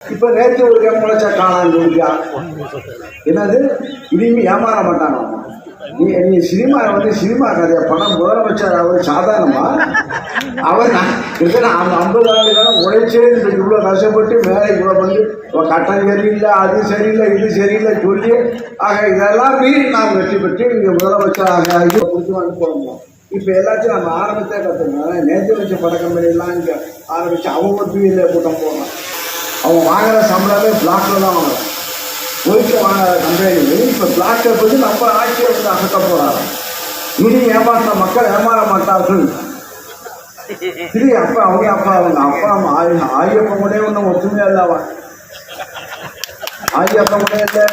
இப்ப நேற்று ஒரு முளைச்சா காணான்னு சொல்லியா என்னது இனிமே ஏமாற மாட்டாங்க. நீ சினிமா சினிமா கதையா பணம் முதலமைச்சர் அவர் சாதாரணமா அவர் 50 ஆண்டு காலம் உழைச்சே இவ்வளவு கஷ்டப்பட்டு வேலைக்குள்ள வந்து கட்டம் சரியில்லை, அது சரியில்லை, இது சரியில்லை சொல்லி இதெல்லாம் மீறி நாம் வெற்றி பெற்று இங்க முதலமைச்சராக கொடுத்து அனுப்பணும். இப்ப எல்லாத்தையும் நம்ம ஆரம்பத்தே கற்றுங்க. நேற்று வச்ச பட கம்பெனிலாம் இங்க ஆரம்பிச்சு அவங்க பிஎல்ஏ கூட்டம் போடுறோம். அவங்க வாங்குற சம்பளமே பிளாக்ல தான் வாங்குறாங்க. ஒயிட்ல வாங்குற கம்பெனி இப்ப பிளாக்ல போய் நம்ம ஆட்சியை அகற்ற போறாங்க. இனி ஏமாற்ற மக்கள் ஏமாற மாட்டார்கள். இது அப்ப அவங்க அப்பா ஆயப்ப கூட ஒன்றும் ஒற்றுமையா இல்லவா, ஆயப்ப கூட இல்லை,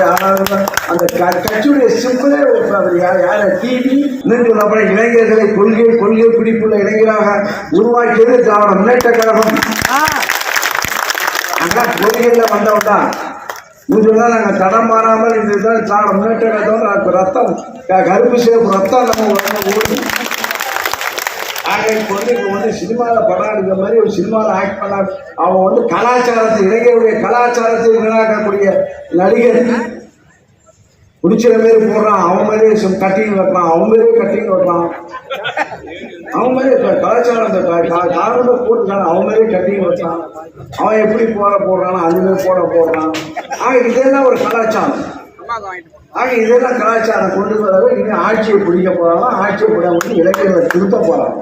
யாரு அந்த கட்சியுடைய சிம்பிளே யார டிவி அப்புறம் இளைஞர்களை கொள்கை பிடிப்புள்ள இளைஞராக உருவாக்கியது திராவிட முன்னேற்ற கழகம். கொள்கையில வந்தவன்டா இதுதான் நாங்க தடம் மாறாமல் இதுதான் திராவிட முன்னேற்ற கழகம். ரத்தம் கருப்பு சேப்பு ரத்தம் நம்ம ஓடி இப்போ சினிமாவில் படம் எடுக்கிற மாதிரி ஒரு சினிமாவில் ஆக்ட் பண்ண அவன் கலாச்சாரத்தை இளைஞருடைய கலாச்சாரத்தை வீணாக்கக்கூடிய நடிகர் பிடிச்சிற மாரி போடுறான். அவன் மாதிரியே கட்டிங் வைப்பான், அவன் மாதிரியே கட்டிங் வைப்பான், அவன் மாதிரியே கலாச்சாரம் காரணம் போட்டுக்கான அவன் மாதிரியே கட்டிங் வைப்பான். அவன் எப்படி போடுறானோ அதுமாதிரி போடுறான். இதெல்லாம் ஒரு கலாச்சாரம். இதெல்லாம் கலாச்சாரம் கொண்டு வர இனி ஆட்சியை பிடிக்க போறாங்க. ஆட்சியை பிடிக்க இளைஞர்களை திருத்த போறாங்க.